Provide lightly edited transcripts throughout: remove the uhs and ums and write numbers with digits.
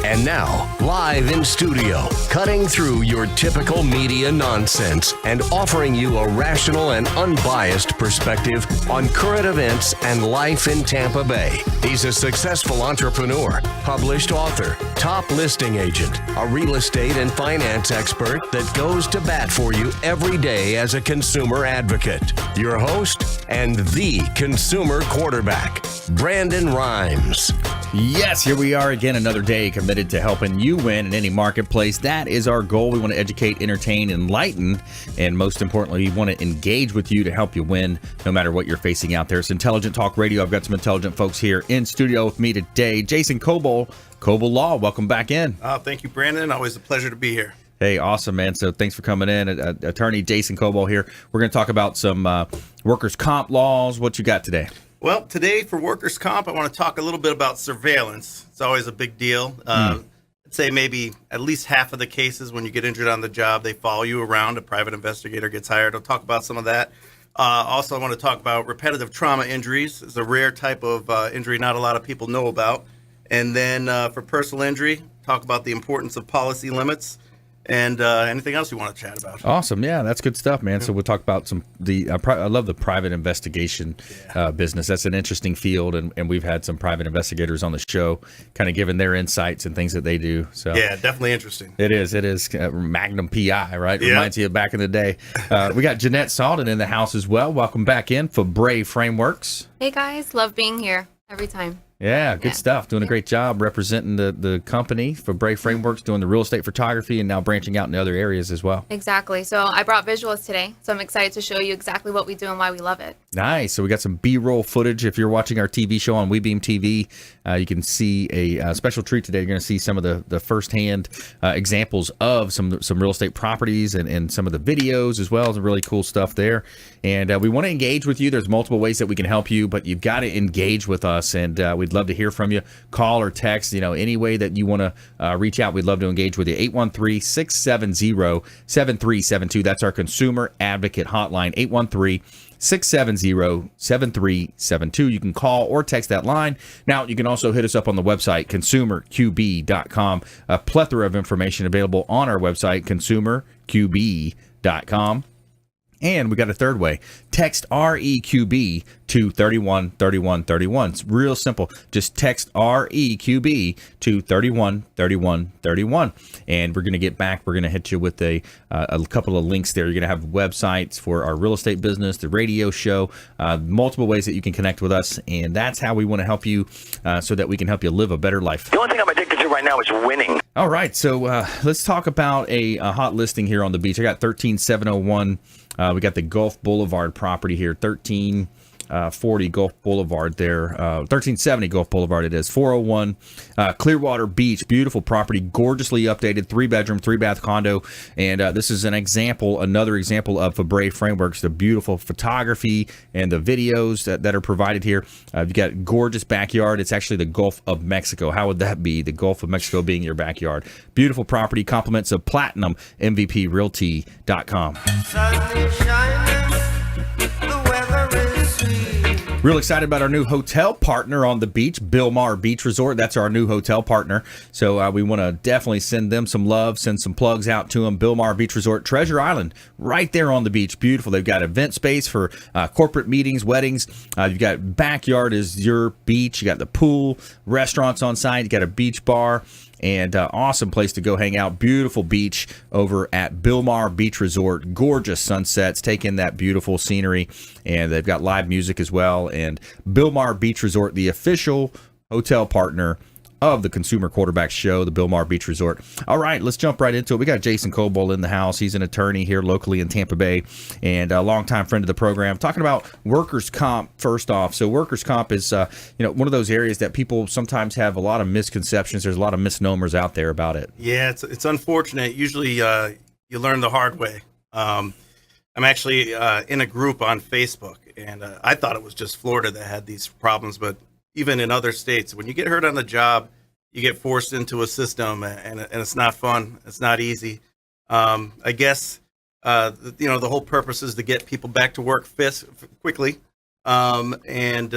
And now, live in studio, cutting through your typical media nonsense and offering you a rational and unbiased perspective on current events and life in Tampa Bay. He's a successful entrepreneur, published author, top listing agent, a real estate and finance expert that goes to bat for you every day as a consumer advocate. Your host and the consumer quarterback, Brandon Rhymes. Yes, here we are again, another day committed to helping you win in any marketplace. That is our goal. We want to educate, entertain, enlighten, and most importantly, we want to engage with you to help you win no matter what you're facing out there. It's Intelligent Talk Radio. I've got some intelligent folks here in studio with me today. Jason Coble, Coble Law, welcome back in. Thank you, Brandon. Always a pleasure to be here. Hey, awesome, man. So thanks for coming in. Attorney Jason Coble here. We're going to talk about some workers' comp laws. What you got today? Well, today for workers' comp, I want to talk a little bit about surveillance. It's always a big deal. I'd say maybe at least half of the cases when you get injured on the job, they follow you around. A private investigator gets hired. I'll talk about some of that. Also, I want to talk about repetitive trauma injuries. It's a rare type of injury not a lot of people know about. And then for personal injury, talk about the importance of policy limits. And anything else you want to chat about? Awesome. Yeah, that's good stuff, man. So we'll talk about I love the private investigation business. That's an interesting field, and we've had some private investigators on the show kind of giving their insights and things that they do. So yeah, definitely interesting. It is. Magnum PI, right? Yeah. Reminds you of back in the day. We got Jeanette Salden in the house as well. Welcome back in for Bray Frameworks. Hey guys, love being here every time. Yeah, good stuff. Doing a great job representing the company for Bray Frameworks, doing the real estate photography, and now branching out in other areas as well. Exactly. So I brought visuals today, so I'm excited to show you exactly what we do and why we love it. Nice. So we got some B-roll footage. If you're watching our TV show on WeBeam TV, you can see a special treat today. You're going to see some of the firsthand examples of some real estate properties and some of the videos as well. Some really cool stuff there. And we want to engage with you. There's multiple ways that we can help you, but you've got to engage with us, and we'd love to hear from you. Call or text, any way that you want to reach out. We'd love to engage with you. 813-670-7372. That's our consumer advocate hotline. 813-670-7372. You can call or text that line. Now, you can also hit us up on the website, consumerqb.com. A plethora of information available on our website, consumerqb.com. And we got a third way. Text REQB to 313131. It's real simple. Just text REQB to 313131. And we're going to get back. We're going to hit you with a couple of links there. You're going to have websites for our real estate business, the radio show, multiple ways that you can connect with us. And that's how we want to help you so that we can help you live a better life. The only thing I'm addicted to right now is winning. All right. So let's talk about a hot listing here on the beach. I got 13701. We got the Gulf Boulevard property here, 1340 Gulf Boulevard there, 1370 Gulf Boulevard it is, 401 Clearwater Beach, beautiful property, gorgeously updated, 3-bedroom, 3-bath condo, and this is another example of Bray Frameworks, the beautiful photography and the videos that are provided here. You've got gorgeous backyard. It's actually the Gulf of Mexico. How would that be? The Gulf of Mexico being your backyard. Beautiful property, compliments of Platinum MVPRealty.com. Real excited about our new hotel partner on the beach, Bilmar Beach Resort. That's our new hotel partner. So we want to definitely send them some love, send some plugs out to them. Bilmar Beach Resort, Treasure Island, right there on the beach. Beautiful. They've got event space for corporate meetings, weddings. You've got backyard is your beach. You got the pool, restaurants on site. You got a beach bar. And awesome place to go hang out. Beautiful beach over at Bilmar Beach Resort. Gorgeous sunsets. Take in that beautiful scenery. And they've got live music as well. And Bilmar Beach Resort, the official hotel partner of the Consumer Quarterback Show, the Bilmar Beach Resort. All right, let's jump right into it. We got Jason Coble in the house. He's an attorney here locally in Tampa Bay and a longtime friend of the program. Talking about workers' comp first off. So workers' comp is one of those areas that people sometimes have a lot of misconceptions. There's a lot of misnomers out there about it. Yeah, it's unfortunate. Usually you learn the hard way. I'm actually in a group on Facebook, and I thought it was just Florida that had these problems, but even in other states, when you get hurt on the job, you get forced into a system, and it's not fun. It's not easy. I guess the whole purpose is to get people back to work quickly. and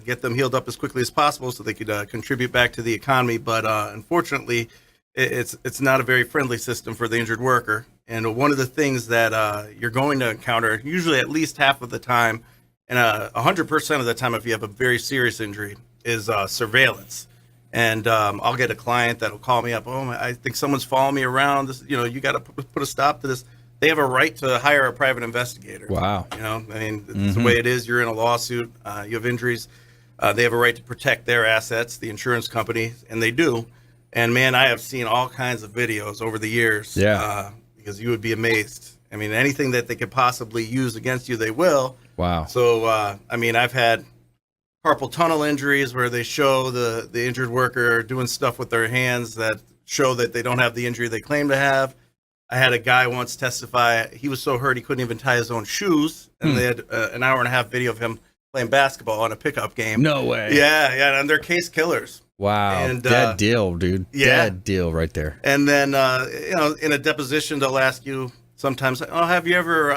get them healed up as quickly as possible so they could contribute back to the economy. But unfortunately, it's not a very friendly system for the injured worker. And one of the things that you're going to encounter, usually at least half of the time, and 100% of the time if you have a very serious injury, is surveillance. And I'll get a client that'll call me up. Oh, I think someone's following me around. This, you got to put a stop to this. They have a right to hire a private investigator. Wow. I mean, it's the way it is. You're in a lawsuit. You have injuries. They have a right to protect their assets, the insurance company, and they do. And man, I have seen all kinds of videos over the years. Yeah. Because you would be amazed. I mean, anything that they could possibly use against you, they will. Wow. So, I mean, I've had carpal tunnel injuries where they show the injured worker doing stuff with their hands that show that they don't have the injury they claim to have. I had a guy once testify. He was so hurt he couldn't even tie his own shoes, and they had an hour and a half video of him playing basketball on a pickup game. No way. Yeah, and they're case killers. Wow. And, dead deal, dude. yeah. Dead deal right there. And then, in a deposition, they'll ask you sometimes, oh, have you ever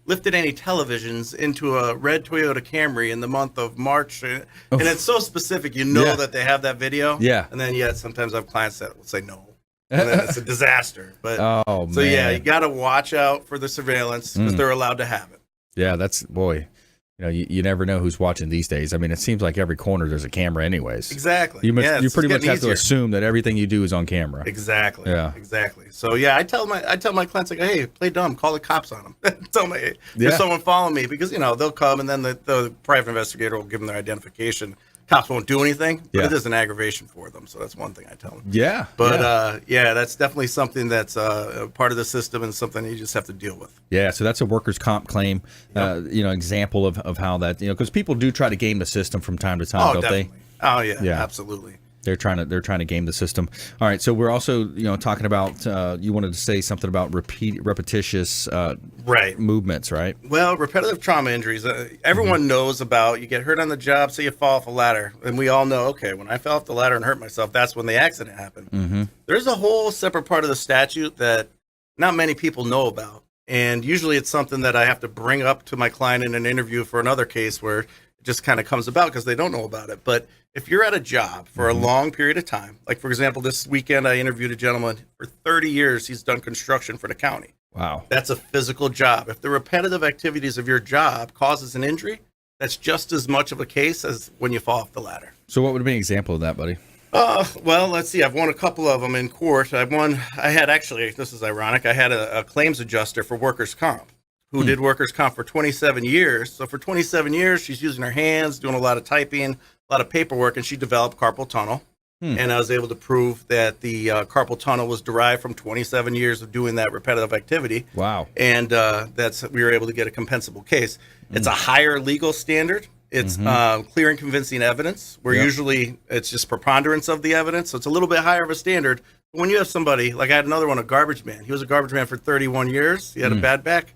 lifted any televisions into a red Toyota Camry in the month of March? And it's so specific, Yeah. that they have that video. Yeah. And then, sometimes I have clients that will say no. And then it's a disaster. But Oh, so, man. you got to watch out for the surveillance because they're allowed to have it. Yeah, that's, boy, you never know who's watching these days. I mean, it seems like every corner there's a camera anyways. Exactly. You It's pretty much getting have to easier. assume that everything you do is on camera. Exactly. Yeah. Exactly. So I tell my clients, like, hey, play dumb, call the cops on them. Tell me, hey, Yeah. there's someone following me, because they'll come and then the private investigator will give them their identification. Cops won't do anything, but Yeah. it is an aggravation for them. So that's one thing I tell them. Yeah. But that's definitely something that's a part of the system and something you just have to deal with. Yeah, so that's a workers' comp claim, example of how that, because people do try to game the system from time to time, Oh, don't definitely. they? Oh yeah, Yeah. absolutely. They're trying to game the system. All right, so we're also talking about you wanted to say something about repetitious Right. movements, right? Well, repetitive trauma injuries, everyone knows about. You get hurt on the job, say you fall off a ladder, and we all know, okay, when I fell off the ladder and hurt myself, that's when the accident happened. There's a whole separate part of the statute that not many people know about, and usually it's something that I have to bring up to my client in an interview for another case where it just kind of comes about because they don't know about it. But if you're at a job for a long period of time, like for example, this weekend I interviewed a gentleman for 30 years. He's done construction for the county. Wow. That's a physical job. If the repetitive activities of your job causes an injury, that's just as much of a case as when you fall off the ladder. So what would be an example of that, buddy? Well, let's see. I've won a couple of them in court. This is ironic. I had a claims adjuster for workers' comp who did workers' comp for 27 years. So for 27 years, she's using her hands, doing a lot of typing, a lot of paperwork, and she developed carpal tunnel. And I was able to prove that the carpal tunnel was derived from 27 years of doing that repetitive activity. Wow. And we were able to get a compensable case. It's a higher legal standard. It's clear and convincing evidence, where Yep. usually it's just preponderance of the evidence. So it's a little bit higher of a standard. But when you have somebody, like I had another one, a garbage man. He was a garbage man for 31 years. He had a bad back.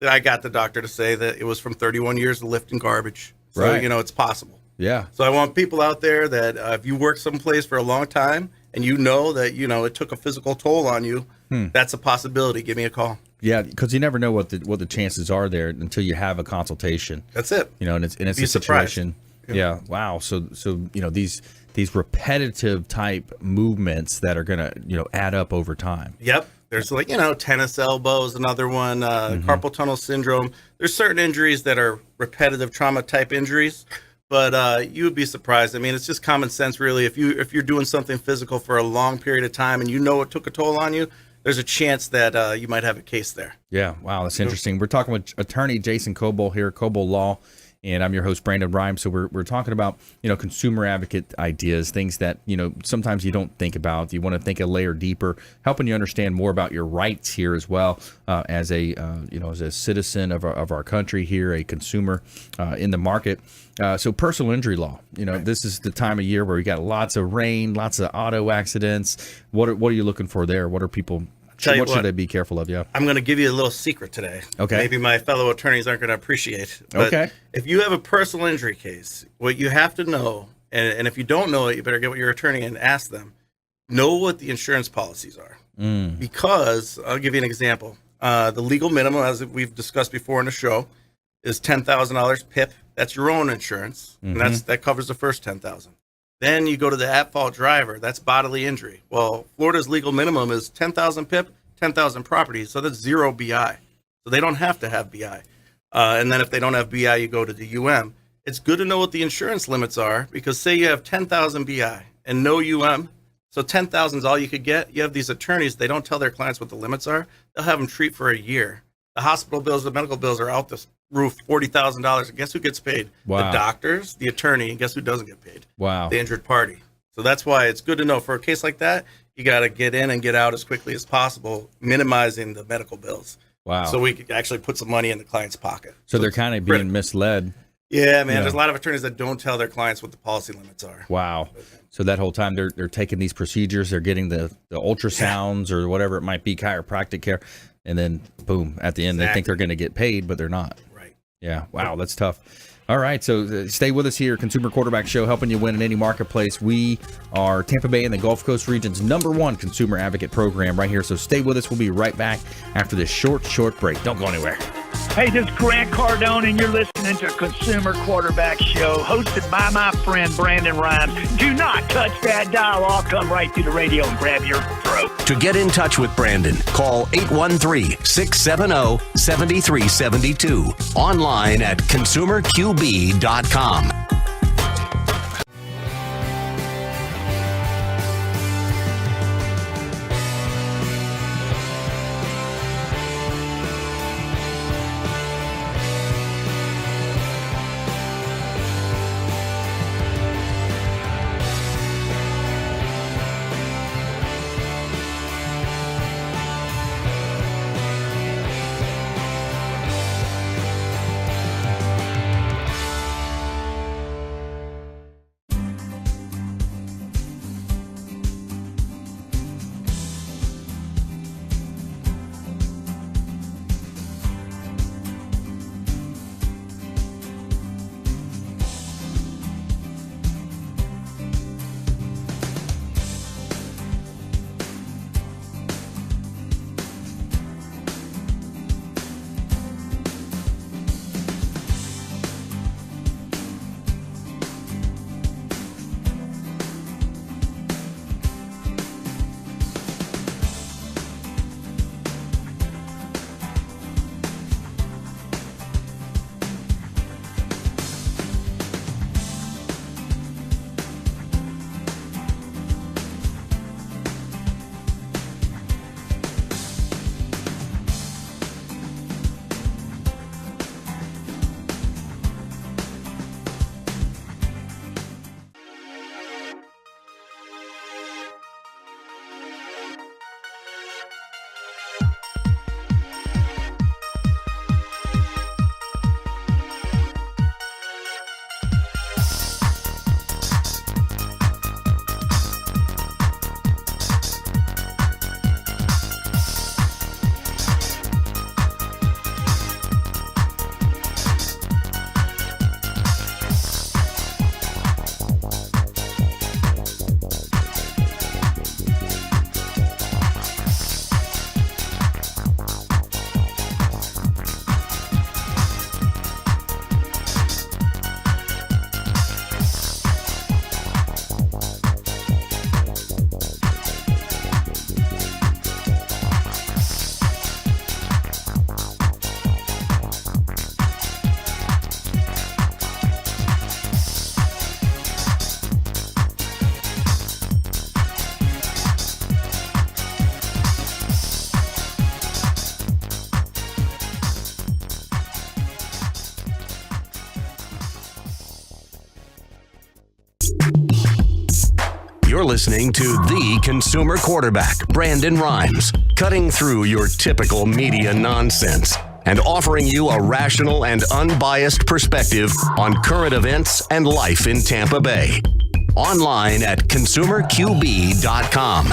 I got the doctor to say that it was from 31 years of lifting garbage. So, Right. it's possible. Yeah. So I want people out there that if you work someplace for a long time and you know that, it took a physical toll on you, that's a possibility. Give me a call. Yeah, because you never know what the chances are there until you have a consultation. That's it. And it's Be a surprised. situation. Yeah. Wow. So these repetitive type movements that are gonna add up over time. Yep. There's tennis elbow is another one, carpal tunnel syndrome. There's certain injuries that are repetitive trauma type injuries, but you would be surprised. I mean, it's just common sense, really. If you're doing something physical for a long period of time and it took a toll on you, there's a chance that you might have a case there. Yeah. Wow. That's interesting. We're talking with attorney Jason Coble here, Coble Law. And I'm your host, Brandon Rhymes. So we're talking about, consumer advocate ideas, things that, sometimes you don't think about. You want to think a layer deeper, helping you understand more about your rights here as well, as a citizen of our country here, a consumer in the market. So personal injury law, this is the time of year where we got lots of rain, lots of auto accidents. What are you looking for there? What are people... What should they be careful of? Yeah. I'm going to give you a little secret today. Okay. Maybe my fellow attorneys aren't going to appreciate. But Okay. If you have a personal injury case, what you have to know, and if you don't know it, you better get with your attorney and ask them, know what the insurance policies are. Because, I'll give you an example. The legal minimum, as we've discussed before in the show, is $10,000 PIP. That's your own insurance, and that covers the first 10,000. Then you go to the at-fault driver. That's bodily injury. Well, Florida's legal minimum is 10,000 PIP, 10,000 property, so that's 0 BI. So they don't have to have BI. And then if they don't have BI, you go to the UM. It's good to know what the insurance limits are, because say you have 10,000 BI and no UM, so 10,000 is all you could get. You have these attorneys, they don't tell their clients what the limits are. They'll have them treat for a year. The hospital bills, the medical bills are out the roof, $40,000. And guess who gets paid? Wow. The doctors, the attorney, and guess who doesn't get paid? Wow. The injured party. So that's why it's good to know for a case like that, you got to get in and get out as quickly as possible, minimizing the medical bills. Wow. So we could actually put some money in the client's pocket. So they're kind of being misled. Yeah, man. Yeah. There's a lot of attorneys that don't tell their clients what the policy limits are. Wow. So that whole time they're taking these procedures, they're getting the ultrasounds or whatever it might be, chiropractic care, and then boom, at the end they think they're going to get paid, but they're not. Right. Yeah. Wow, that's tough. All right, so stay with us here, Consumer Quarterback Show, helping you win in any marketplace. We are Tampa Bay and the Gulf Coast region's #1 consumer advocate program right here. So stay with us. We'll be right back after this short break. Don't go anywhere. Hey, this is Grant Cardone, and you're listening to Consumer Quarterback Show, hosted by my friend Brandon Rhymes. Do not touch that dial. I'll come right through the radio and grab your throat. To get in touch with Brandon, call 813-670-7372. Online at consumerqb.com. You're listening to the Consumer Quarterback, Brandon Rhymes, cutting through your typical media nonsense and offering you a rational and unbiased perspective on current events and life in Tampa Bay. Online at consumerqb.com.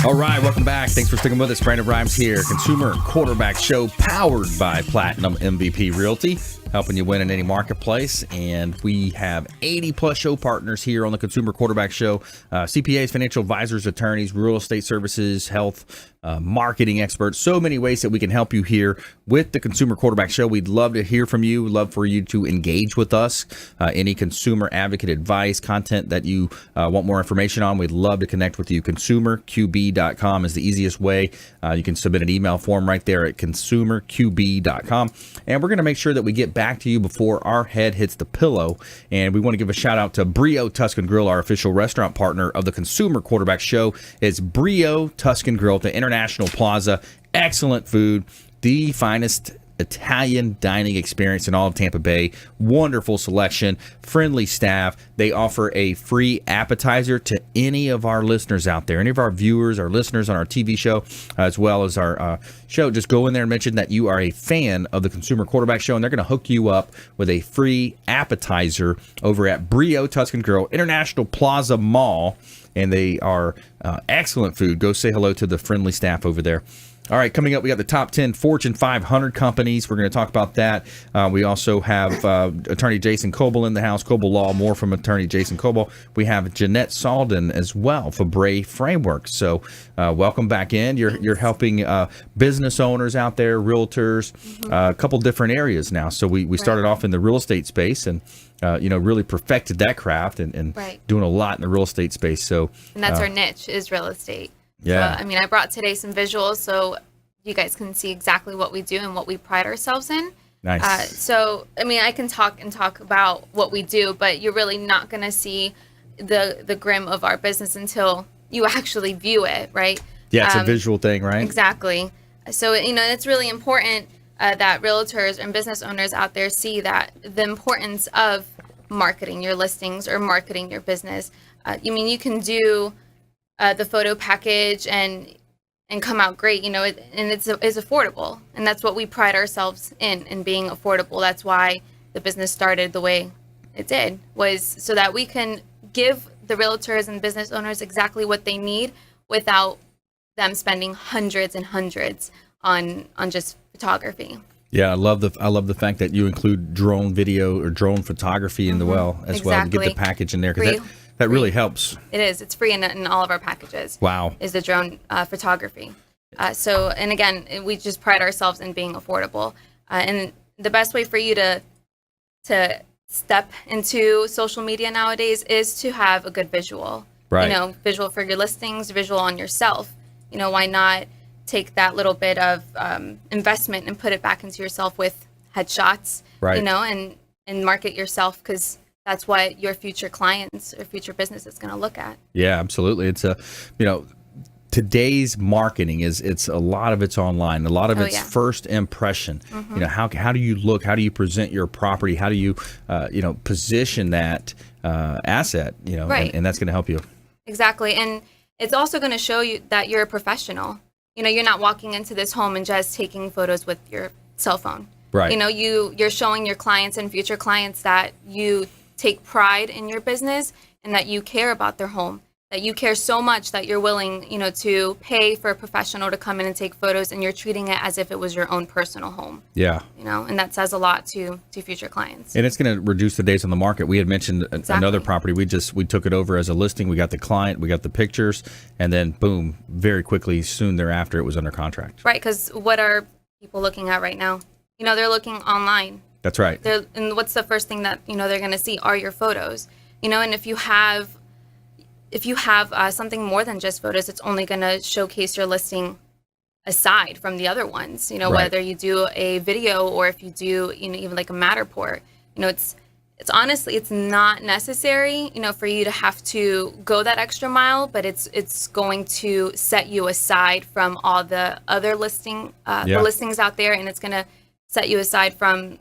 All right, welcome back. Thanks for sticking with us. Brandon Rhymes here, Consumer Quarterback Show, powered by Platinum MVP Realty, helping you win in any marketplace. And we have 80-plus show partners here on the Consumer Quarterback Show. CPAs, financial advisors, attorneys, real estate services, health, marketing experts. So many ways that we can help you here with the Consumer Quarterback Show. We'd love to hear from you. We'd love for you to engage with us. Any consumer advocate advice, content that you want more information on, we'd love to connect with you. ConsumerQB.com is the easiest way. You can submit an email form right there at ConsumerQB.com. And we're going to make sure that we get back to you before our head hits the pillow. And we want to give a shout out to Brio Tuscan Grill, our official restaurant partner of the Consumer Quarterback Show. It's Brio Tuscan Grill at the International Plaza. Excellent food, the finest Italian dining experience in all of Tampa Bay. Wonderful selection, friendly staff. They offer a free appetizer to any of our listeners out there, any of our viewers, our listeners on our TV show, as well as our show. Just go in there and mention that you are a fan of the Consumer Quarterback Show, and they're going to hook you up with a free appetizer over at Brio Tuscan Grill, International Plaza Mall. And they are excellent food. Go say hello to the friendly staff over there. All right, coming up, we got the top 10 Fortune 500 companies. We're going to talk about that. We also have Attorney Jason Coble in the house, Coble Law, more from Attorney Jason Coble. We have Jeanette Salden as well for Bray Framework. So welcome back in. You're helping business owners out there, realtors, a couple different areas now. So we started off in the real estate space and really perfected that craft and doing a lot in the real estate space. And that's our niche is real estate. Yeah. So, I brought today some visuals so you guys can see exactly what we do and what we pride ourselves in. Nice. I can talk about what we do, but you're really not going to see the grim of our business until you actually view it, right? Yeah, it's a visual thing, right? Exactly. So, it's really important that realtors and business owners out there see that the importance of marketing your listings or marketing your business. You can do the photo package and come out great, and it's affordable, and that's what we pride ourselves in being affordable. That's why the business started the way it did, was so that we can give the realtors and business owners exactly what they need without them spending hundreds and hundreds on just photography. Yeah, I love the fact that you include drone video or drone photography in the well as well to get the package in there, because that really helps. It is. It's free in all of our packages. Wow. Is the drone photography. And again, we just pride ourselves in being affordable. And the best way for you to step into social media nowadays is to have a good visual. Right. Visual for your listings, visual on yourself. Why not take that little bit of investment and put it back into yourself with headshots, right. And market yourself, because that's what your future clients or future business is going to look at. Yeah, absolutely. It's today's marketing it's a lot of it's online. A lot of it's first impression. Mm-hmm. How do you look? How do you present your property? How do you position that asset? Right. And that's going to help you. Exactly, and it's also going to show you that you're a professional. You're not walking into this home and just taking photos with your cell phone. Right. You're showing your clients and future clients that you take pride in your business and that you care about their home, that you care so much that you're willing, to pay for a professional to come in and take photos, and you're treating it as if it was your own personal home. Yeah. And that says a lot to future clients. And it's going to reduce the days on the market. We had mentioned another property. We took it over as a listing. We got the client, we got the pictures, and then boom, very quickly, soon thereafter, it was under contract. Right, because what are people looking at right now? They're looking online. That's right. And what's the first thing that they're going to see are your photos. And if you have something more than just photos, it's only going to showcase your listing aside from the other ones. Right. Whether you do a video or if you do even like a Matterport. It's honestly, it's not necessary for you to have to go that extra mile, but it's going to set you aside from all the other the listings out there, and it's going to set you aside from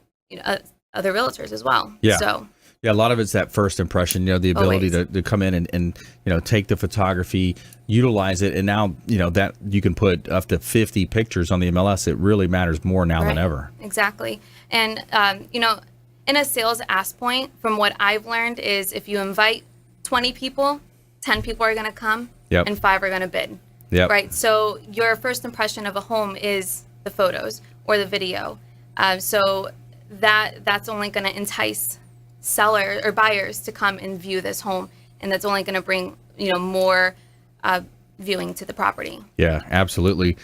other realtors as well. Yeah. So yeah, a lot of it's that first impression, the ability to come in and take the photography, utilize it, and now that you can put up to 50 pictures on the MLS. It really matters more now than ever. Exactly. And in a sales ask point, from what I've learned, is if you invite 20 people, 10 people are going to come, and 5 are going to bid. Yep. Right. So your first impression of a home is the photos or the video. So that's only going to entice sellers or buyers to come and view this home, and that's only going to bring more viewing to the property. Yeah, absolutely.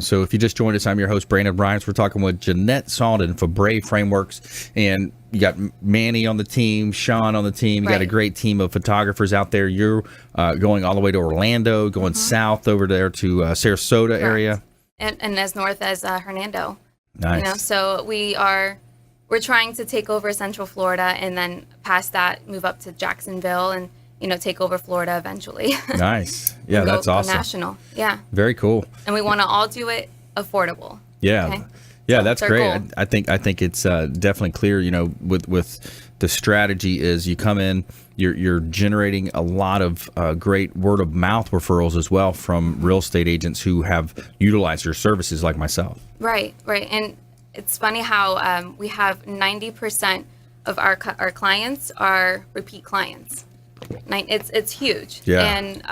So if you just joined us, I'm your host, Brandon Bryans. We're talking with Jeanette Salden for Brave Frameworks. And you got Manny on the team, Sean on the team. You got a great team of photographers out there. You're going all the way to Orlando, going south over there to Sarasota area. And as north as Hernando. Nice. You know, so we're trying to take over Central Florida, and then past that, move up to Jacksonville and, you know, take over Florida eventually. Nice. Yeah, that's awesome. Go national. Yeah. Very cool. And we want to all do it affordable. Yeah. Okay? Yeah, So that's our great. goal. I think it's definitely clear, you know, with the strategy is you come in, you're generating a lot of great word of mouth referrals as well from real estate agents who have utilized your services like myself. Right. And it's funny how we have 90% of our clients are repeat clients. It's huge. Yeah. And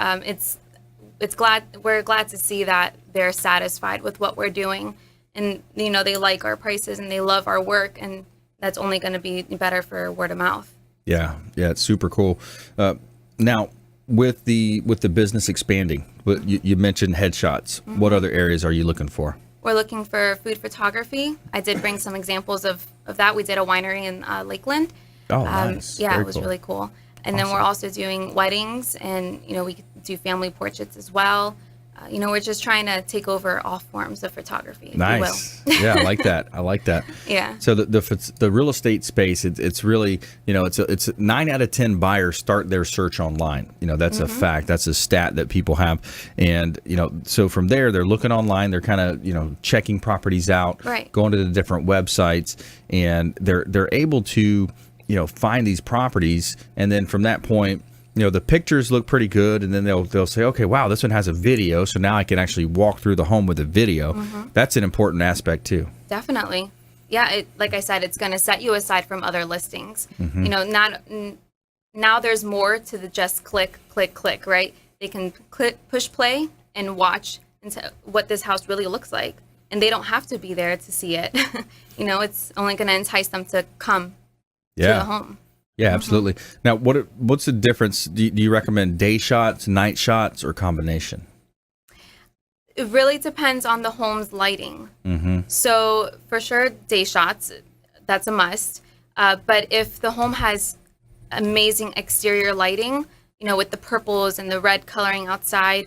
we're glad to see that they're satisfied with what we're doing, and you know they like our prices and they love our work, and that's only going to be better for word of mouth. Yeah, it's super cool. Now with the business expanding, you mentioned headshots. What other areas are you looking for? We're looking for food photography. I did bring some examples of that. We did a winery in Lakeland. Oh, nice. Yeah, Very it was cool. really cool. And then we're also doing weddings, and you know we do family portraits as well. You know, we're just trying to take over all forms of photography. If Nice. You will. Yeah, I like that. I like that. Yeah. So the real estate space, it's really, you know, it's 9 out of 10 buyers start their search online. You know, that's a fact. That's a stat that people have. And, you know, so from there, they're looking online. They're kind of, you know, checking properties out, Right. going to the different websites, and they're able to, you know, find these properties. And then from that point, you know, the pictures look pretty good, and then they'll say, okay, wow, this one has a video, so now I can actually walk through the home with a video. That's an important aspect too. Definitely. Yeah, like I said, it's going to set you aside from other listings. You know, now there's more to the just click, right? They can push play and watch into what this house really looks like, and they don't have to be there to see it. You know, it's only going to entice them to come to the home. Yeah, absolutely. Now, what's the difference? Do you recommend day shots, night shots, or combination? It really depends on the home's lighting. So for sure, day shots, that's a must. But if the home has amazing exterior lighting, you know, with the purples and the red coloring outside,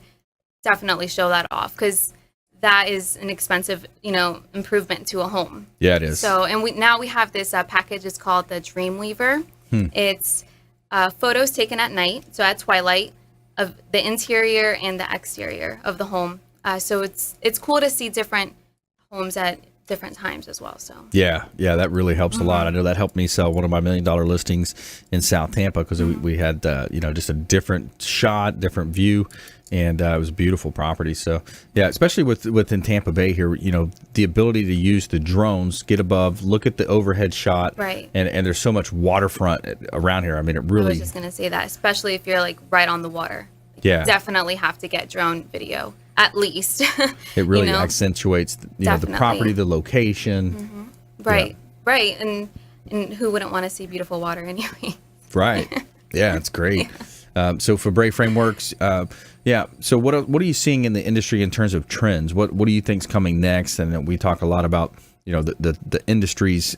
definitely show that off, because that is an expensive, you know, improvement to a home. Yeah, it is. So, and we have this package. It's called the Dreamweaver. It's photos taken at night, so at twilight, of the interior and the exterior of the home. So it's cool to see different homes at different times as well. So Yeah, that really helps a lot. I know that helped me sell one of my $1 million listings in South Tampa, because we had you know, just a different shot, different view, and it was a beautiful property. So yeah, especially within Tampa Bay here, you know, the ability to use the drones, get above, look at the overhead shot, Right. And there's so much waterfront around here. I mean, it I was really, just gonna say that, especially if you're like right on the water. yeah, Definitely have to get drone video at least. it really you know? accentuates you know, the Definitely. property, the location. Right. And who wouldn't want to see beautiful water anyway? Right. Yeah, it's great. So for Brave Frameworks, yeah. So what are you seeing in the industry in terms of trends? What do you think's coming next? And we talk a lot about, you know, the industries,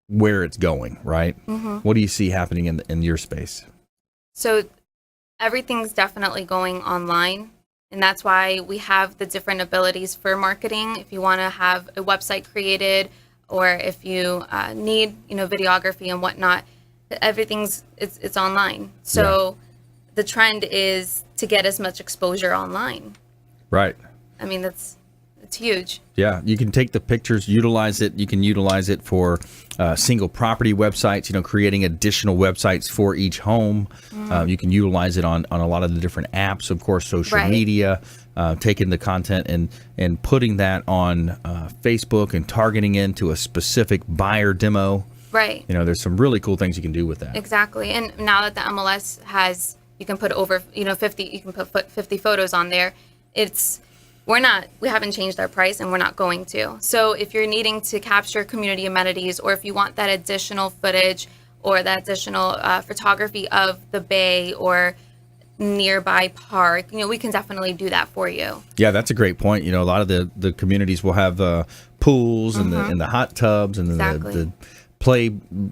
where it's going, right? What do you see happening in your space? So everything's definitely going online, and that's why we have the different abilities for marketing. If you want to have a website created, or if you need, you know, videography and whatnot, everything's it's online. So the trend is to get as much exposure online. Right. I mean, it's huge. Yeah, you can take the pictures, utilize it. You can utilize it for single property websites, you know, creating additional websites for each home. You can utilize it on a lot of the different apps, of course, social Right. media, taking the content and putting that on Facebook and targeting into a specific buyer demo. Right. You know, there's some really cool things you can do with that. Exactly. And now that the MLS has, you can put over, you know, 50, you can put 50 photos on there. We haven't changed our price, and we're not going to. So if you're needing to capture community amenities, or if you want that additional footage or that additional photography of the bay, or nearby park, we can definitely do that for you. Yeah, that's a great point. A lot of the communities will have pools and the hot tubs and Exactly. the play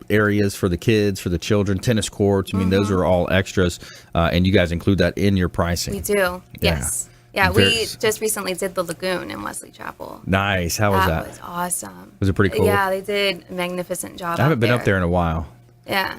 areas for the kids, for the children, tennis courts. I mean, those are all extras, and you guys include that in your pricing. We do. Yes. Yeah, we just recently did the lagoon in Wesley Chapel. Nice. How was that? That was awesome. Was it pretty cool? Yeah, they did a magnificent job. I haven't been up there in a while, Yeah,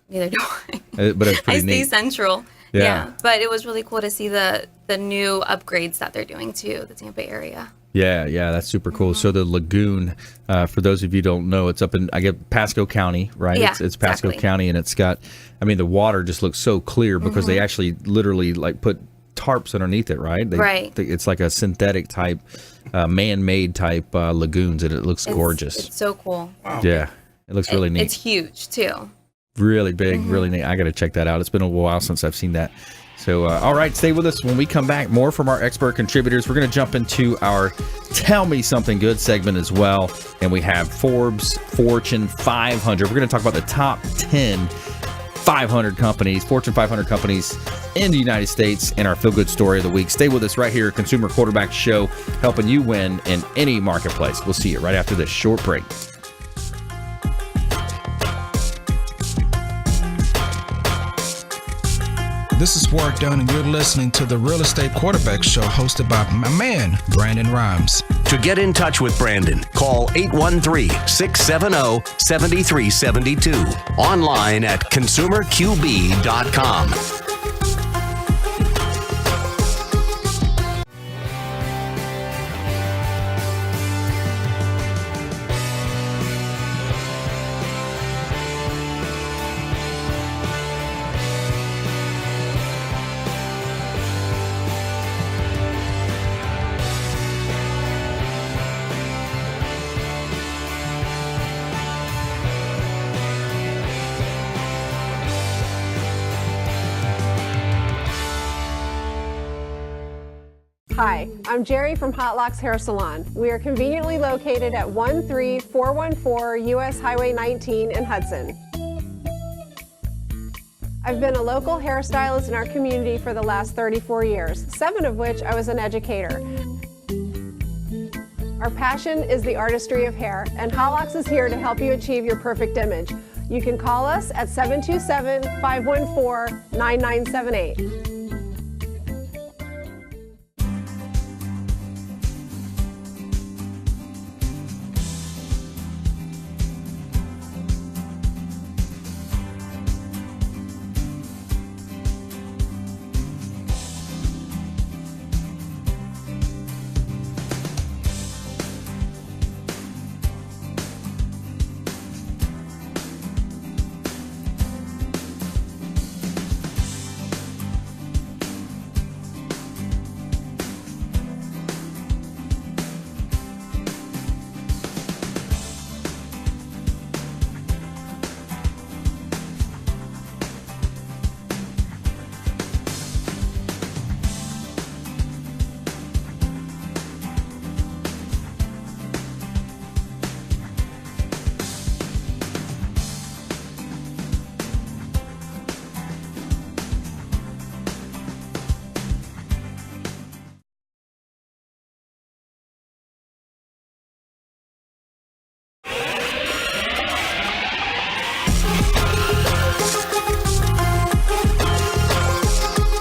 neither do I. but it's I pretty stay neat. central. Yeah. Yeah, but it was really cool to see the new upgrades that they're doing to the Tampa area. Yeah, that's super cool. So the lagoon, for those of you who don't know, it's up in Pasco County, right? Yeah, it's Pasco exactly. County, and it's got, the water just looks so clear because they actually literally put tarps underneath it, right? Right. It's like a synthetic type, man-made type lagoons, and it looks gorgeous. It's so cool. Wow. Yeah, it looks really neat. It's huge too. Really big, really neat. I got to check that out. It's been a while since I've seen that. So, all right, stay with us. When we come back, more from our expert contributors. We're going to jump into our Tell Me Something Good segment as well. And we have Forbes Fortune 500. We're going to talk about the top 10 500 companies, Fortune 500 companies in the United States, and our Feel Good Story of the Week. Stay with us right here at Consumer Quarterback Show, helping you win in any marketplace. We'll see you right after this short break. This is Ward Dunn, and you're listening to the Real Estate Quarterback Show hosted by my man, Brandon Rhymes. To get in touch with Brandon, call 813-670-7372. Online at consumerqb.com. Hi, I'm Jerry from Hot Locks Hair Salon. We are conveniently located at 13414 US Highway 19 in Hudson. I've been a local hairstylist in our community for the last 34 years, 7 of which I was an educator. Our passion is the artistry of hair, and Hot Locks is here to help you achieve your perfect image. You can call us at 727-514-9978.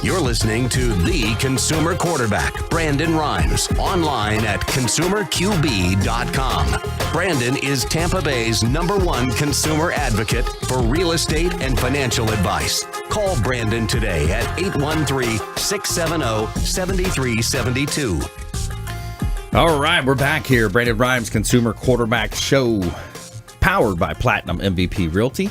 You're listening to The Consumer Quarterback, Brandon Rhymes, online at consumerqb.com. Brandon is Tampa Bay's #1 consumer advocate for real estate and financial advice. Call Brandon today at 813-670-7372. All right, we're back here. Brandon Rhymes, Consumer Quarterback Show, powered by Platinum MVP Realty.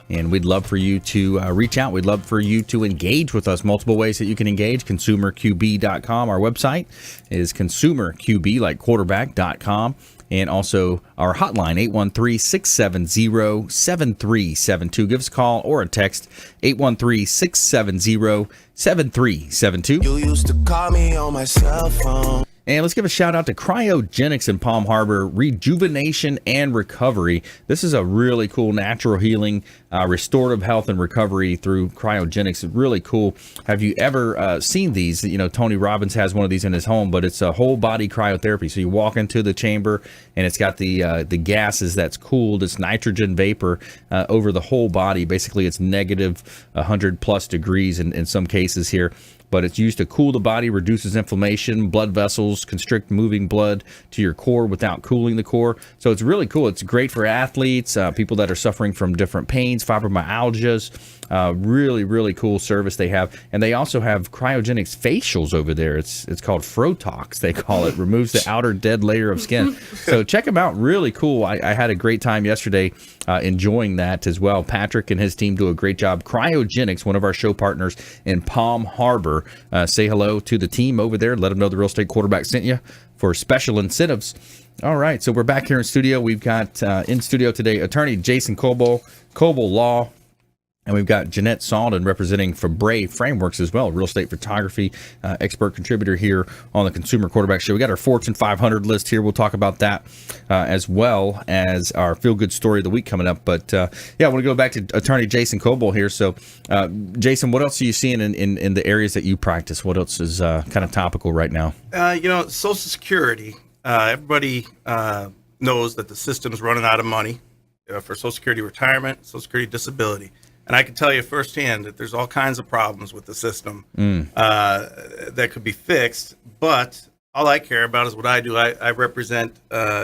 And we'd love for you to reach out. We'd love for you to engage with us. Multiple ways that you can engage. ConsumerQB.com. Our website is ConsumerQB, like quarterback.com. And also our hotline, 813-670-7372. Give us a call or a text, 813-670-7372. You used to call me on my cell phone. And let's give a shout out to Cryogenics in Palm Harbor, rejuvenation and recovery. This is a really cool natural healing, restorative health and recovery through cryogenics. It's really cool. Have you ever seen these? You know, Tony Robbins has one of these in his home, but it's a whole body cryotherapy. So you walk into the chamber and it's got the gases that's cooled. It's nitrogen vapor over the whole body. Basically, it's negative 100 plus degrees in some cases here. But it's used to cool the body, reduces inflammation, blood vessels, constrict moving blood to your core without cooling the core. So it's really cool. It's great for athletes, people that are suffering from different pains, fibromyalgias. Really, really cool service they have. And they also have cryogenics facials over there. It's called Frotox, they call it. Removes the outer dead layer of skin. So check them out. Really cool. I had a great time yesterday enjoying that as well. Patrick and his team do a great job. Cryogenics, one of our show partners in Palm Harbor. Say hello to the team over there. Let them know the Real Estate Quarterback sent you for special incentives. All right, so we're back here in studio. We've got in studio today attorney Jason Coble Law, and we've got Jeanette Salden representing Fabre Frameworks as well, real estate photography expert contributor here on the Consumer Quarterback Show. We got our Fortune 500 list here. We'll talk about that as well as our feel-good story of the week coming up. But yeah, I want to go back to attorney Jason Coble here. So, Jason, what else are you seeing in the areas that you practice? What else is kind of topical right now? Social Security. Everybody knows that the system's running out of money for Social Security retirement, Social Security disability. And I can tell you firsthand that there's all kinds of problems with the system that could be fixed. But all I care about is what I do. I represent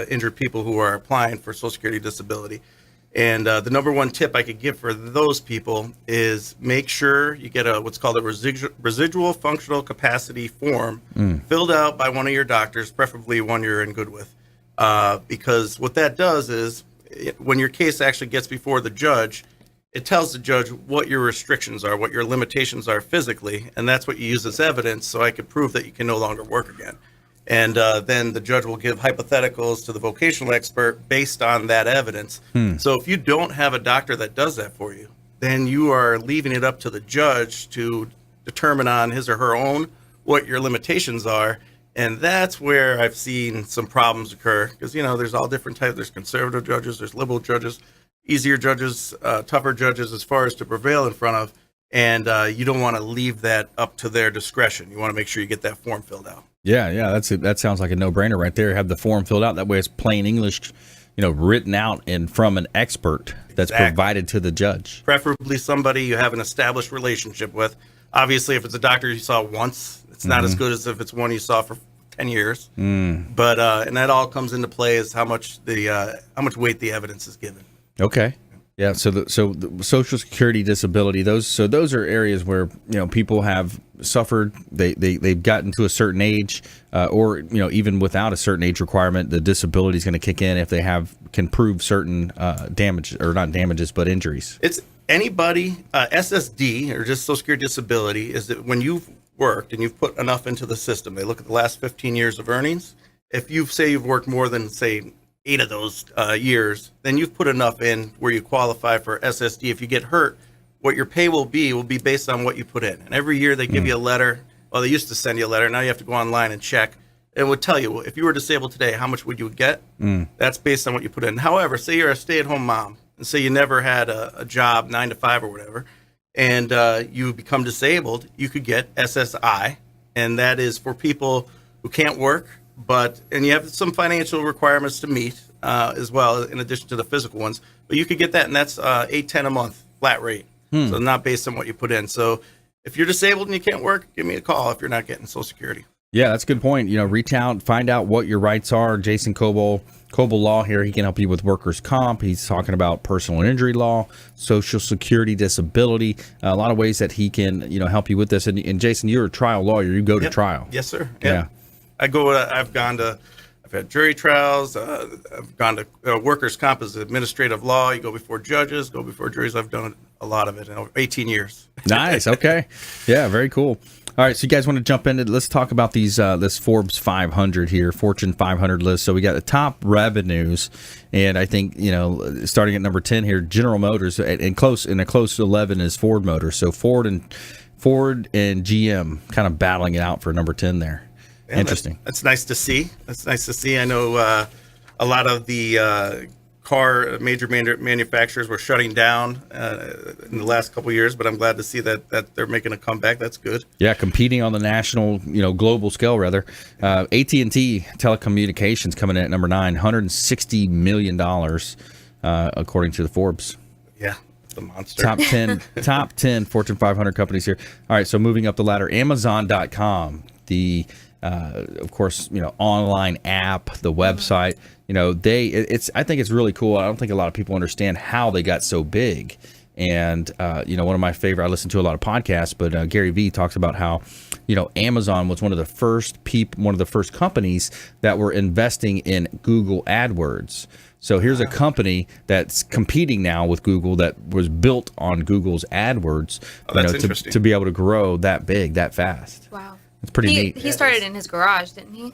injured people who are applying for Social Security disability. And the number one tip I could give for those people is make sure you get what's called a residual functional capacity form filled out by one of your doctors, preferably one you're in good with. Because what that does is when your case actually gets before the judge, it tells the judge what your restrictions are, what your limitations are physically, and that's what you use as evidence so I can prove that you can no longer work again. And then the judge will give hypotheticals to the vocational expert based on that evidence. So if you don't have a doctor that does that for you, then you are leaving it up to the judge to determine on his or her own what your limitations are. And that's where I've seen some problems occur because, there's all different types. There's conservative judges, there's liberal judges, easier judges, tougher judges as far as to prevail in front of. And you don't want to leave that up to their discretion. You want to make sure you get that form filled out. Yeah, that sounds like a no-brainer right there. Have the form filled out. That way it's plain English, written out and from an expert that's provided to the judge. Preferably somebody you have an established relationship with. Obviously, if it's a doctor you saw once, it's not as good as if it's one you saw for 10 years. But and that all comes into play is how much weight the evidence is given. Okay. Yeah. So the Social Security disability, those are areas where, people have suffered. They've gotten to a certain age, or, even without a certain age requirement, the disability is going to kick in if they can prove certain damage, or not damages, but injuries. It's anybody, SSD or just Social Security disability is that when you've worked and you've put enough into the system, they look at the last 15 years of earnings. If you've worked more than, say, 8 of those years, then you've put enough in where you qualify for SSD. If you get hurt, what your pay will be based on what you put in. And every year they give you a letter. Well, they used to send you a letter. Now you have to go online and check. It would tell you, if you were disabled today, how much would you get? That's based on what you put in. However, say you're a stay-at-home mom, and say you never had a job, 9 to 5 or whatever, and you become disabled, you could get SSI, and that is for people who can't work, and you have some financial requirements to meet as well, in addition to the physical ones. But you could get that, and that's $810 a month flat rate. So not based on what you put in. So if you're disabled and you can't work, give me a call if you're not getting Social Security. Yeah, that's a good point. Reach out, find out what your rights are. Jason Coble Law here. He can help you with workers' comp. He's talking about personal injury law, Social Security disability, a lot of ways that he can, help you with this. And Jason, you're a trial lawyer. You go to trial. Yes, sir. Yeah. I've had jury trials. I've gone to workers' comp as administrative law. You go before judges, go before juries. I've done a lot of it in over 18 years. Nice. Okay. Yeah, very cool. All right, so you guys want to jump into it? Let's talk about this Forbes 500 here, Fortune 500 list. So we got the top revenues, and I think, starting at number 10 here, General Motors, and a close 11 is Ford Motors. So Ford and GM kind of battling it out for number 10 there. Yeah, Interesting. That's nice to see. I know a lot of the major manufacturers were shutting down in the last couple of years, but I'm glad to see that they're making a comeback. That's good. Yeah, competing on the national, global scale, rather. AT&T Telecommunications coming in at number 9, $160 million, according to the Forbes. Yeah, it's a monster. Top 10 Fortune 500 companies here. All right, so moving up the ladder, Amazon.com, the of course, online app, the website. I think it's really cool. I don't think a lot of people understand how they got so big. And one of my favorite, I listen to a lot of podcasts, but Gary Vee talks about how, Amazon was one of the first companies that were investing in Google AdWords. So here's a company that's competing now with Google that was built on Google's AdWords, to be able to grow that big, that fast. Wow. It's pretty neat. He started in his garage, didn't he?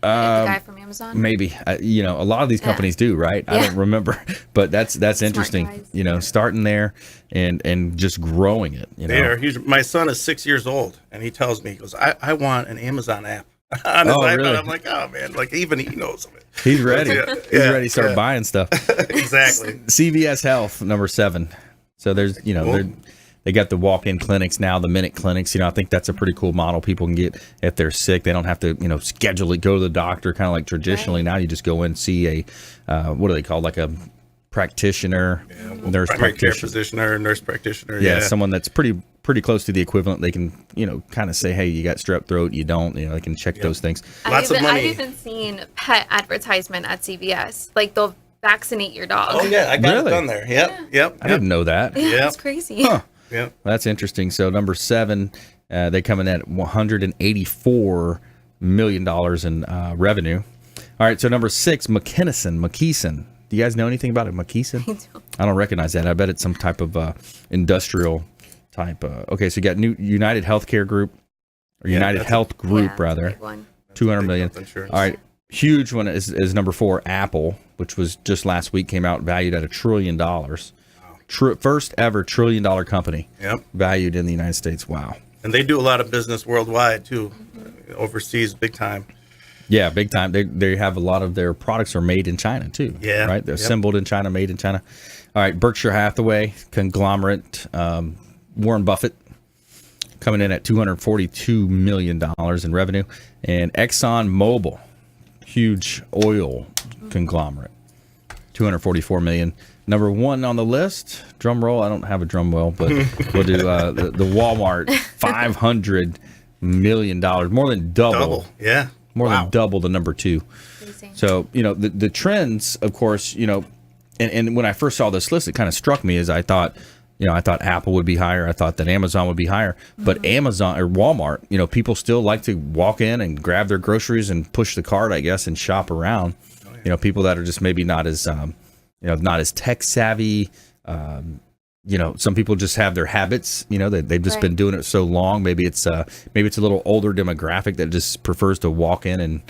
The guy from Amazon? Maybe. A lot of these companies do, right? Yeah. I don't remember. But that's interesting. Guys. Starting there and just growing it. They are huge. My son is 6 years old, and he tells me, he goes, I want an Amazon app on his iPad. Really? I'm like, oh, man. Like, even he knows of it. He's ready. He's ready to start buying stuff. Exactly. CVS Health, number 7. So there's, they got the walk-in clinics now, the minute clinics. I think that's a pretty cool model people can get if they're sick. They don't have to, schedule it, go to the doctor, kind of like traditionally. Right. Now you just go in and see a, what do they call, like a practitioner, nurse practitioner. Nurse practitioner. Yeah, someone that's pretty close to the equivalent. They can, kind of say, hey, you got strep throat, you don't. They can check those things. Lots of money. I've even seen pet advertisement at CVS. Like they'll vaccinate your dog. Oh yeah, I got it done there. Yep. I didn't know that. Yeah, that's crazy. Huh. Yeah, well, that's interesting. So number 7, they come in at $184 million in revenue. All right, so number 6, McKesson. Do you guys know anything about it, McKesson? I don't recognize that. I bet it's some type of industrial type. Okay, so you got United Healthcare Group, or United Health Group, rather. $200 million. All right, huge one is number 4, Apple, which was just last week, came out valued at $1 trillion. First ever $1 trillion company. Yep. Valued in the United States. Wow. And they do a lot of business worldwide too, overseas, big time. Yeah, big time. They have a lot of their products are made in China too. Yeah. Right. They're assembled in China, made in China. All right. Berkshire Hathaway conglomerate. Warren Buffett coming in at $242 million in revenue, and Exxon Mobil, huge oil conglomerate, $244 million. Number 1 on the list, drum roll. I don't have a drum roll, but we'll do the Walmart, $500 million, more than double. Yeah, more than double the number 2. Amazing. So the trends, of course, and when I first saw this list, it kind of struck me as I thought Apple would be higher. I thought that Amazon would be higher, but Amazon or Walmart, people still like to walk in and grab their groceries and push the cart, I guess, and shop around. Oh, yeah. People that are just maybe not as not as tech savvy. Some people just have their habits. They've just been doing it so long. Maybe it's a little older demographic that just prefers to walk in and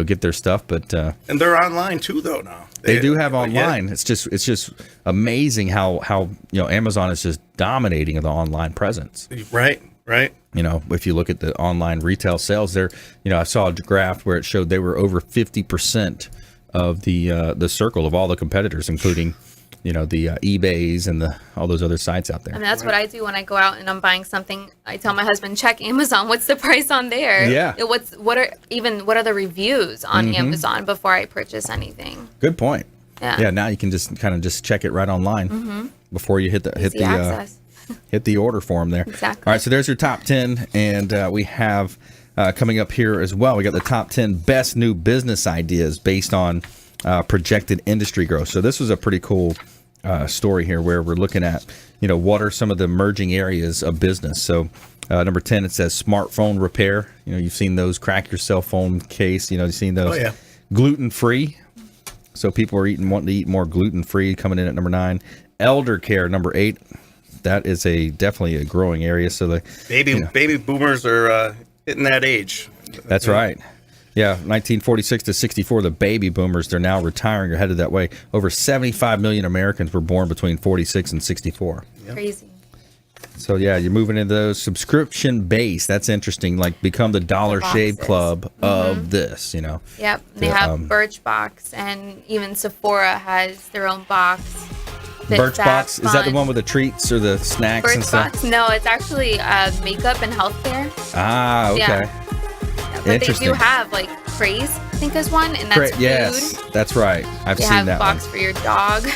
get their stuff. But and they're online too, though. Now they do have online. Yeah. It's just amazing how Amazon is just dominating the online presence. Right. If you look at the online retail sales, there, I saw a graph where it showed they were over 50% of the circle of all the competitors, including the eBays and all those other sites out there. And that's what I do when I go out and I'm buying something. I tell my husband, check Amazon. What's the price on there? Yeah. What are the reviews on Amazon before I purchase anything? Good point. Yeah. Yeah. Now you can just check it right online before you hit the order form there. Exactly. All right. So there's your top 10, and we have coming up here as well. We got the top 10 best new business ideas based on projected industry growth. So this was a pretty cool story here where we're looking at, what are some of the emerging areas of business. So number 10, it says smartphone repair. You've seen those, crack your cell phone case. You've seen those. Oh, yeah. Gluten-free. So people are wanting to eat more gluten-free, coming in at number 9. Elder care, number 8. That is definitely a growing area. So the baby boomers are hitting that age. That's right. Yeah, 1946 to 64, the baby boomers, they're now retiring or headed that way. Over 75 million Americans were born between 46 and 64. Crazy. So yeah, you're moving into those subscription base. That's interesting. Like become the Dollar Shave Club of this, you know. Yep. They have Birchbox, and even Sephora has their own box. Birchbox, is that the one with the treats or the snacks and stuff? Birchbox, no, it's actually makeup and healthcare. Ah, okay. Yeah. But they do have like Craze, I think is one, and that's food. Yes, that's right. I've seen that one. They have a box for your dog.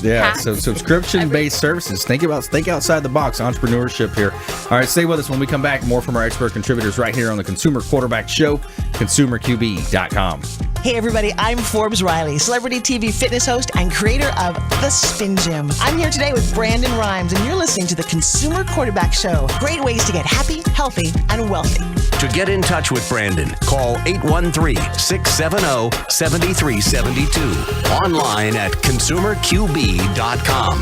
Yeah, so subscription-based services. Think outside the box. Entrepreneurship here. All right, stay with us when we come back. More from our expert contributors right here on the Consumer Quarterback Show, ConsumerQB.com. Hey everybody, I'm Forbes Riley, celebrity TV fitness host and creator of The Spin Gym. I'm here today with Brandon Rhymes, and you're listening to the Consumer Quarterback Show. Great ways to get happy, healthy, and wealthy. To get in touch with Brandon, call 813-670-7372. Online at ConsumerQB.com.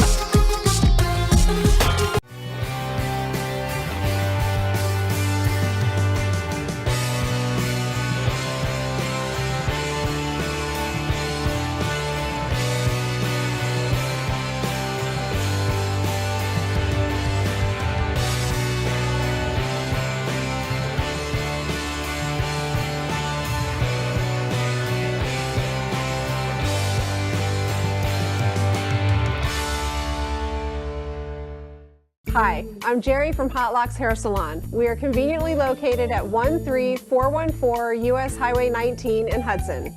Hi, I'm Jerry from Hot Locks Hair Salon. We are conveniently located at 13414 US Highway 19 in Hudson.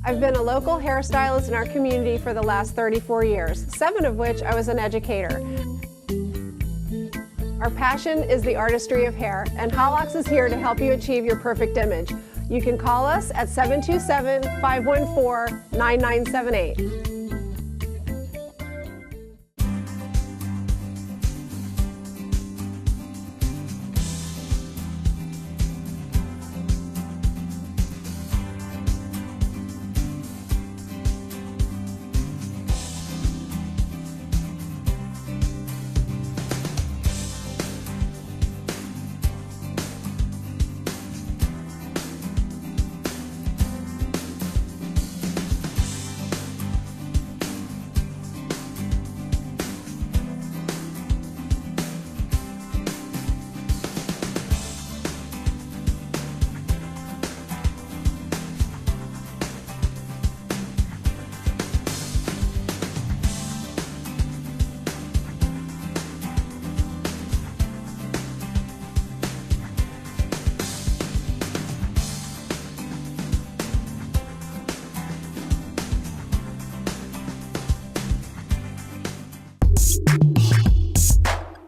I've been a local hairstylist in our community for the last 34 years, 7 of which I was an educator. Our passion is the artistry of hair, and Hot Locks is here to help you achieve your perfect image. You can call us at 727-514-9978.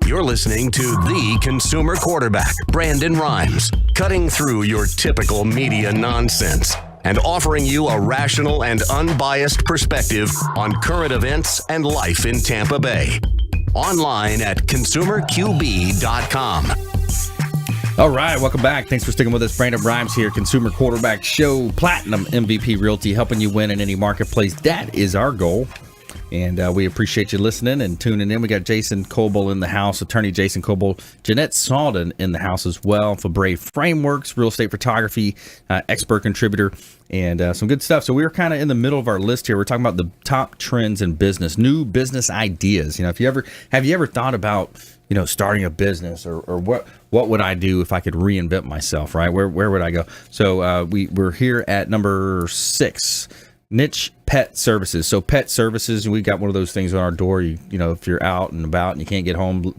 You're listening to the Consumer Quarterback, Brandon Rhymes, cutting through your typical media nonsense and offering you a rational and unbiased perspective on current events and life in Tampa Bay. Online at ConsumerQB.com. All right, welcome back. Thanks for sticking with us. Brandon Rhymes here, Consumer Quarterback Show, Platinum MVP Realty, helping you win in any marketplace. That is our goal. And we appreciate you listening and tuning in. We got Jason Coble in the house, attorney Jason Coble, Jeanette Salden in the house as well for Brave Frameworks, real estate photography, expert contributor, and some good stuff. So we were kind of in the middle of our list here. We're talking about the top trends in business, new business ideas. You know, have you ever thought about, you know, starting a business or what would I do if I could reinvent myself, right? Where would I go? So we're here at number 6. Niche pet services. So pet services, we got one of those things on our door. You know, if you're out and about and you can't get home,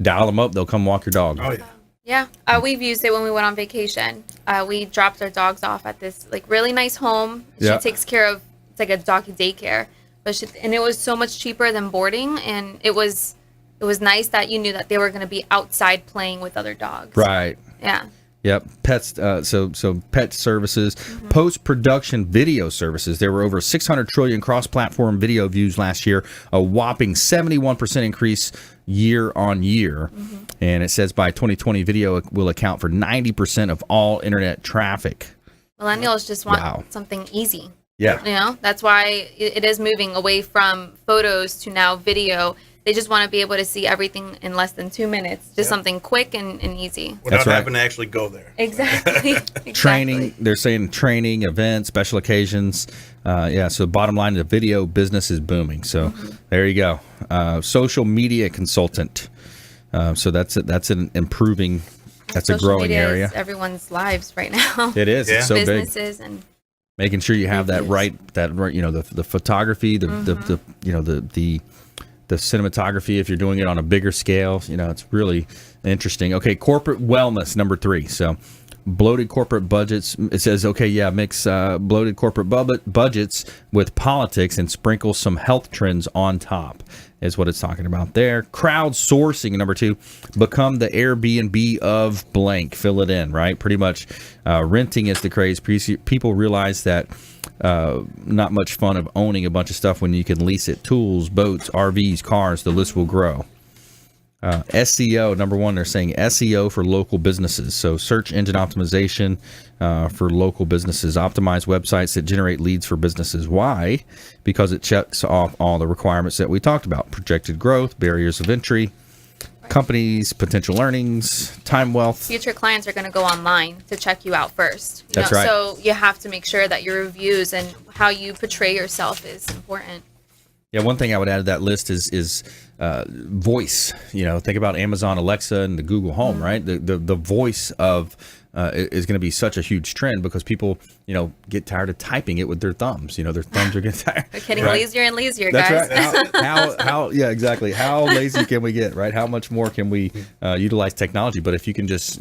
dial them up. They'll come walk your dog. Oh, yeah. Yeah, we've used it when we went on vacation. We dropped our dogs off at this like really nice home. She takes care of, it's like a doggy daycare, and it was so much cheaper than boarding, and it was nice that you knew that they were going to be outside playing with other dogs. Right. Yeah. Yep, pets. So pet services, post-production video services. There were over 600 trillion cross-platform video views last year, a whopping 71% increase year on year. And it says by 2020, video will account for 90% of all internet traffic. Millennials just want something easy. Yeah, you know, that's why it is moving away from photos to now video. They just want to be able to see everything in less than 2 minutes. Just something quick and easy. Without right. having to actually go there. Exactly. Exactly. Training, they're saying training, events, special occasions. So bottom line, the video business is booming. So there you go. Social media consultant. So that's an improving, that's Social a growing media area. is everyone's lives right now. It is. Yeah. It's so big. Businesses and Making sure you have that reviews. right, the photography, the cinematography, if you're doing it on a bigger scale, it's really interesting. Okay, corporate wellness, number 3. So bloated corporate budgets. It says, mix bloated corporate budgets with politics and sprinkle some health trends on top, is what it's talking about there. Crowdsourcing, number 2. Become the Airbnb of blank. Fill it in, right? Pretty much renting is the craze. People realize that not much fun of owning a bunch of stuff when you can lease it. Tools, boats, RVs, cars, the list will grow. SEO, number 1, they're saying SEO for local businesses. So search engine optimization for local businesses. Optimize websites that generate leads for businesses. Why? Because it checks off all the requirements that we talked about. Projected growth, barriers of entry, companies, potential earnings, time wealth. future clients are going to go online to check you out first. That's right. So you have to make sure that your reviews and how you portray yourself is important. Yeah, one thing I would add to that list is voice. Think about Amazon Alexa and the Google Home, right? The voice of is going to be such a huge trend because people, get tired of typing it with their thumbs. Their thumbs are getting tired. They're getting right? lazier and lazier, That's guys. right. How yeah, exactly. How lazy can we get, right? How much more can we utilize technology? But if you can just,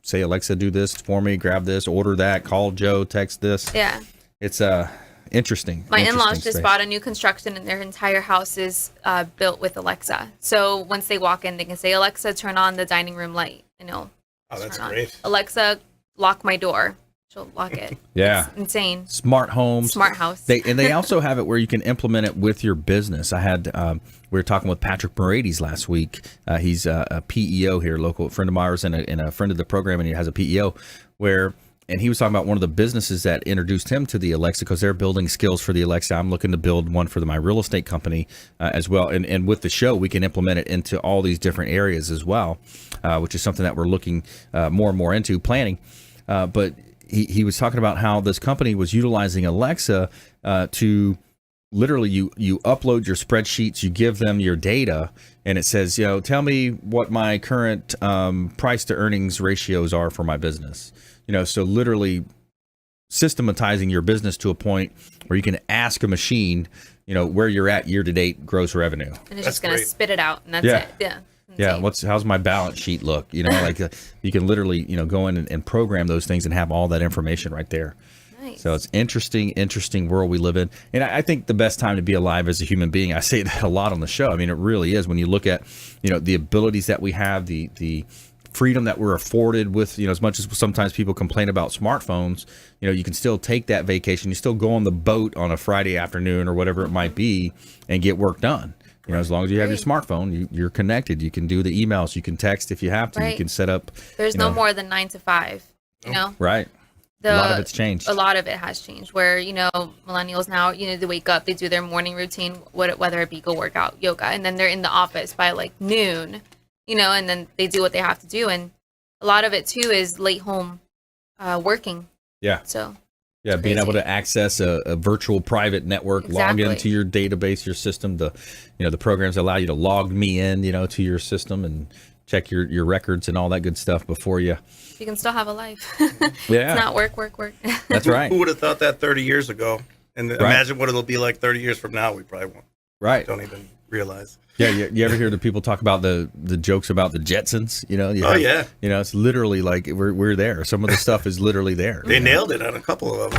say, Alexa, do this for me, grab this, order that, call Joe, text this. Yeah. It's interesting. My in-laws interesting just space. bought a new construction and their entire house is built with Alexa. So once they walk in, they can say, Alexa, turn on the dining room light. Oh, that's turn on. great. Alexa, lock my door. She'll lock it. Yeah. It's insane. Smart homes. Smart house. They also have it where you can implement it with your business. I had we were talking with Patrick Morades last week. He's a PEO here, local friend of ours and a friend of the program, and he has a PEO and he was talking about one of the businesses that introduced him to the Alexa because they're building skills for the Alexa. I'm looking to build one for my real estate company as well. And with the show, we can implement it into all these different areas as well, which is something that we're looking more and more into planning. But he was talking about how this company was utilizing Alexa to literally you upload your spreadsheets, you give them your data, and it says, tell me what my current price to earnings ratios are for my business. So literally systematizing your business to a point where you can ask a machine, where you're at year to date gross revenue. And it's just going to spit it out, and that's it. Yeah. Yeah. Insane. How's my balance sheet look? You can literally, go in and program those things and have all that information right there. Nice. So it's interesting world we live in. And I think the best time to be alive as a human being, I say that a lot on the show. I mean, it really is when you look at, the abilities that we have, the freedom that we're afforded with, as much as sometimes people complain about smartphones, you can still take that vacation. You still go on the boat on a Friday afternoon or whatever it might be and get work done. As long as you have your smartphone, you're connected. You can do the emails. You can text if you have to. Right. You can set up. There's no more than 9 to 5, Right. A lot of it's changed. A lot of it has changed where, millennials now, they wake up, they do their morning routine, whether it be go work out, yoga, and then they're in the office by like noon, and then they do what they have to do. And a lot of it too is late home working. Yeah. So. Yeah, being able to access a virtual private network, Exactly. log into your database, your system. The programs allow you to log me in, to your system and check your records and all that good stuff before you. You can still have a life. Yeah. It's not work. That's right. Who would have thought that 30 years ago? And imagine what it'll be like 30 years from now. We probably won't. Right. Don't even realize. Yeah, you ever hear the people talk about the jokes about the Jetsons? Yeah. It's literally like we're there. Some of the stuff is literally there. They nailed it on a couple of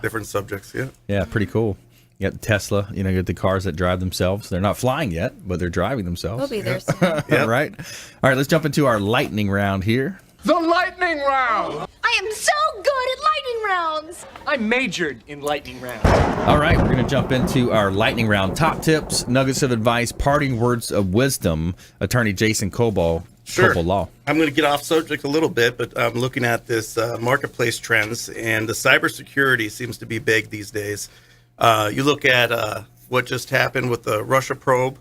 different subjects. Yeah. Yeah, pretty cool. You got Tesla, you get the cars that drive themselves. They're not flying yet, but they're driving themselves. We'll be there soon. Yep. Right. All right, let's jump into our lightning round here. The lightning round! I am so good at lightning rounds! I majored in lightning rounds. All right, we're going to jump into our lightning round. Top tips, nuggets of advice, parting words of wisdom. Attorney Jason Coble, Sure. Coble Law. I'm going to get off subject a little bit, but I'm looking at this marketplace trends, and the cybersecurity seems to be big these days. You look at what just happened with the Russia probe.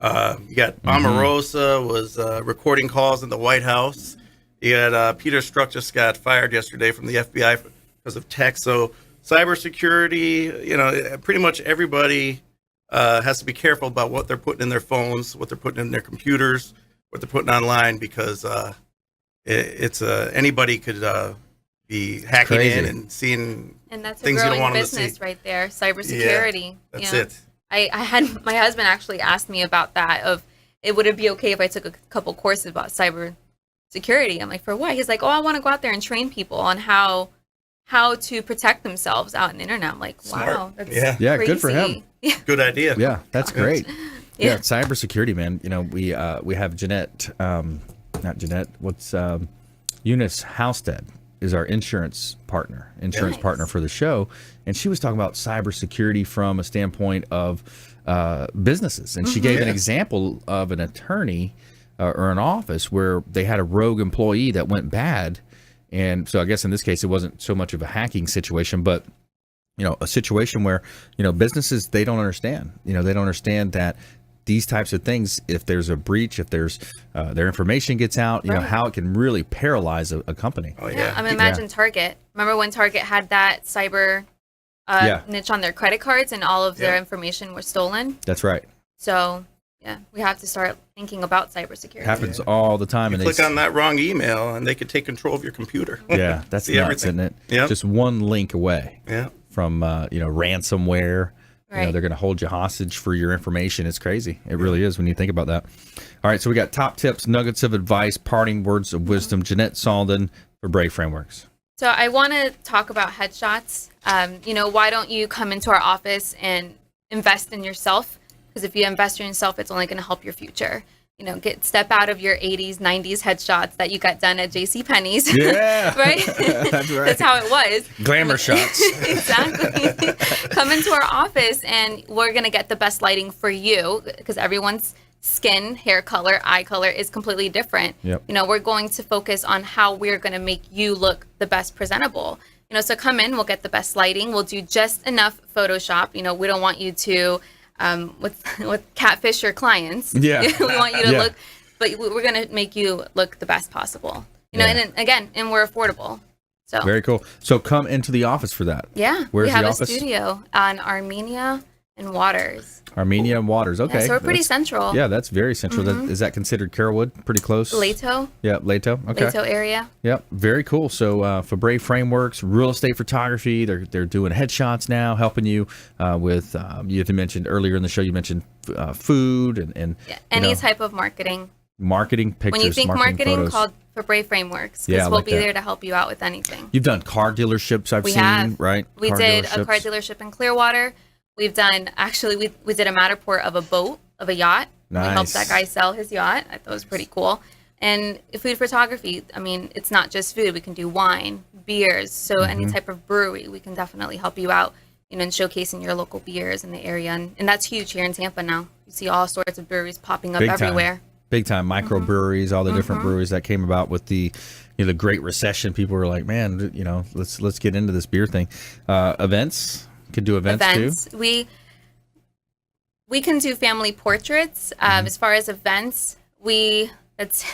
You got Omarosa was recording calls in the White House. You got Peter Strzok just got fired yesterday from the FBI because of tech. So cybersecurity, pretty much everybody has to be careful about what they're putting in their phones, what they're putting in their computers, what they're putting online, because it's anybody could be hacking in and seeing and that's things a you don't growing want them to see. business right there, cybersecurity. Yeah, that's you know? it. I had my husband actually asked me about that. Would it be okay if I took a couple courses about cyber security? I'm like, for what? He's like, I want to go out there and train people on how to protect themselves out on the internet. I'm like, Smart. wow, that's Yeah, good for him. Yeah. Good idea. Yeah, that's great. Yeah. Cybersecurity, man. We have Jeanette, Eunice Halstead is our insurance partner for the show, and she was talking about cybersecurity from a standpoint of businesses, and she gave an example of an attorney or an office where they had a rogue employee that went bad, and so I guess in this case it wasn't so much of a hacking situation, but a situation where businesses, they don't understand. They don't understand that these types of things, if there's a breach, if there's their information gets out, how it can really paralyze a company. Oh yeah. I mean, imagine Target. Remember when Target had that cyber niche on their credit cards and all of their information was stolen? That's right. So yeah, we have to start thinking about cybersecurity. Happens all the time. You click on that wrong email and they could take control of your computer. Yeah, that's See nuts, everything. isn't it? Yep. Just one link away. Yeah. From ransomware. Right. They're going to hold you hostage for your information. It's crazy. It really is when you think about that. All right, so we got top tips, nuggets of advice, parting words of wisdom. Jeanette Salden for Brave Frameworks. So I want to talk about headshots. Why don't you come into our office and invest in yourself? Because if you invest in yourself, it's only going to help your future. Step out of your 80s, 90s headshots that you got done at J.C. Penney's. Yeah. Right? That's right. That's how it was. Glamour shots. Exactly. Come into our office and we're going to get the best lighting for you, because everyone's skin, hair color, eye color is completely different. Yep. We're going to focus on how we're going to make you look the best presentable. So come in, we'll get the best lighting. We'll do just enough Photoshop. We don't want you to with catfish your clients. Yeah. We want you to look, but we're going to make you look the best possible. And we're affordable. So very cool. So come into the office for that. Yeah. Where's we have the a office? Studio on Armenia and Waters. Armenia and Waters. Okay. Yeah, so we're pretty central. Yeah, that's very central. Is that considered Carrollwood? Pretty close? Leto. Yeah, Leto. Okay. Leto area. Yep, very cool. So for Brave Frameworks, real estate photography, they're doing headshots now, helping you with, you mentioned earlier in the show, you mentioned food and any type of marketing. Marketing, pictures, when you think marketing, photos. call for Brave Frameworks, Yeah, because we'll like be that. there to help you out with anything. You've done car dealerships, I've We seen, have. right? We did a car dealership in Clearwater. We've done, actually, we did a Matterport of a yacht. Nice. We helped that guy sell his yacht. I thought it was pretty cool. And food photography, I mean, it's not just food. We can do wine, beers. So any type of brewery, we can definitely help you out, in showcasing your local beers in the area. And that's huge here in Tampa now. You see all sorts of breweries popping up Big everywhere. Big time microbreweries, all the different breweries that came about with the the Great Recession. People were like, man, let's get into this beer thing. Events, could do events too. We can do family portraits. As far as events, it's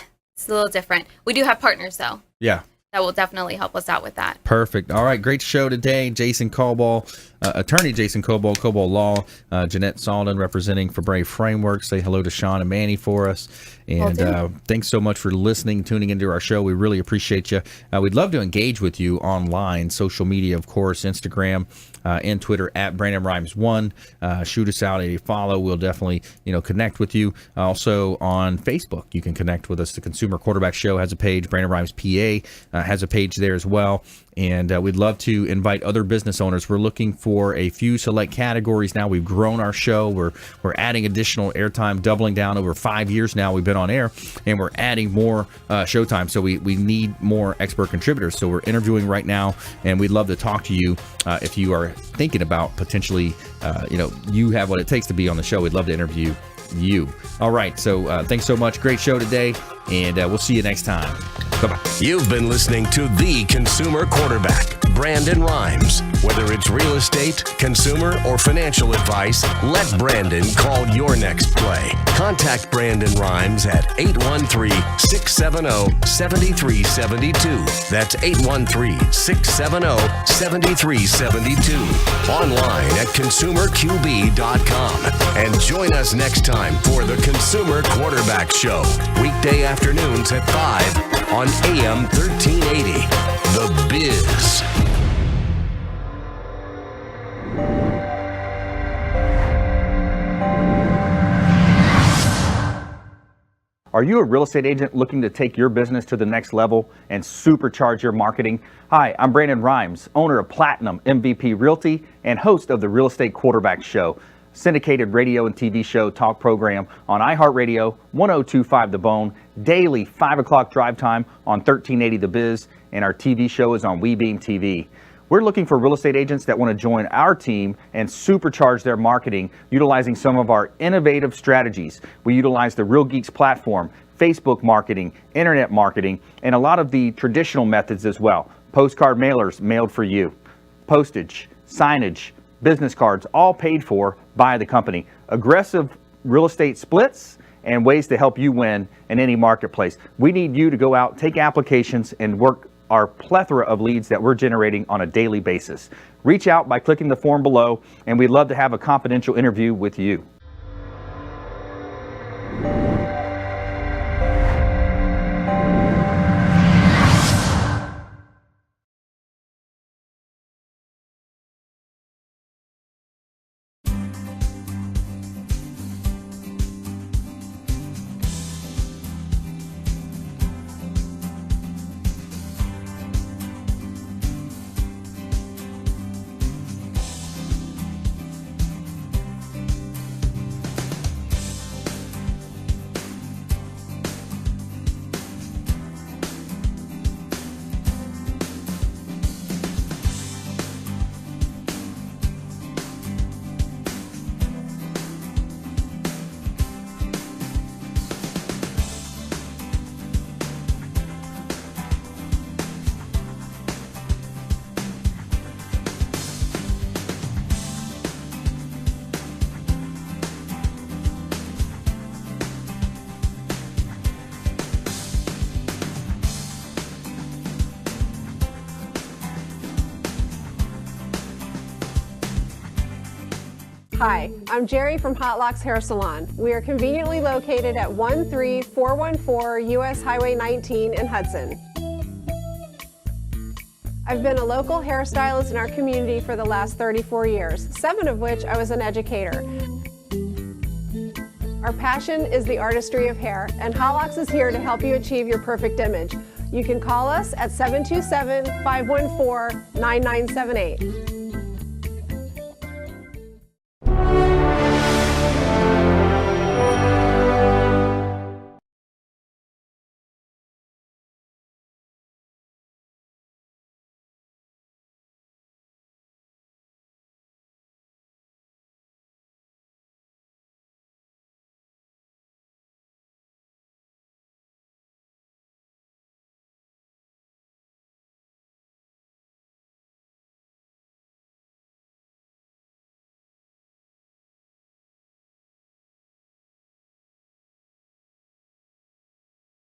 a little different. We do have partners though. Yeah. That will definitely help us out with that. Perfect. All right, great show today. Jason Cobol, attorney Jason Cobol, Cobol Law, Jeanette Salden representing for Brave Frameworks. Say hello to Sean and Manny for us. And thanks so much for listening, tuning into our show. We really appreciate you. We'd love to engage with you online, social media, of course, Instagram and Twitter at Brandon Rhymes 1. Shoot us out a follow. We'll definitely, connect with you. Also on Facebook, you can connect with us. The Consumer Quarterback Show has a page. Brandon Rhymes PA has a page there as well. And we'd love to invite other business owners. We're looking for a few select categories now. We've grown our show. We're adding additional airtime, doubling down over 5 years now. We've been on air, and we're adding more showtime. So we need more expert contributors. So we're interviewing right now, and we'd love to talk to you if you are thinking about potentially, you have what it takes to be on the show. We'd love to interview you. All right. So thanks so much. Great show today, and we'll see you next time. Bye-bye. You've been listening to The Consumer Quarterback, Brandon Rhymes. Whether it's real estate, consumer, or financial advice, let Brandon call your next play. Contact Brandon Rhymes at 813-670-7372. That's 813-670-7372. Online at consumerqb.com. And join us next time for the Consumer Quarterback Show. Weekday afternoons at 5 on AM 1380. The Biz. Are you a real estate agent looking to take your business to the next level and supercharge your marketing? Hi, I'm Brandon Rhymes, owner of Platinum MVP Realty and host of the Real Estate Quarterback Show, syndicated radio and TV show talk program on iHeartRadio, 1025 The Bone, daily 5 o'clock drive time on 1380 The Biz, and our TV show is on WeBeam TV. We're looking for real estate agents that want to join our team and supercharge their marketing utilizing some of our innovative strategies. We utilize the Real Geeks platform, Facebook marketing, internet marketing, and a lot of the traditional methods as well. Postcard mailers mailed for you, postage, signage, business cards, all paid for by the company. Aggressive real estate splits and ways to help you win in any marketplace. We need you to go out, take applications, and work our plethora of leads that we're generating on a daily basis. Reach out by clicking the form below, and we'd love to have a confidential interview with you. Hi, I'm Jerry from Hot Locks Hair Salon. We are conveniently located at 13414 US Highway 19 in Hudson. I've been a local hairstylist in our community for the last 34 years, 7 of which I was an educator. Our passion is the artistry of hair, and Hot Locks is here to help you achieve your perfect image. You can call us at 727-514-9978.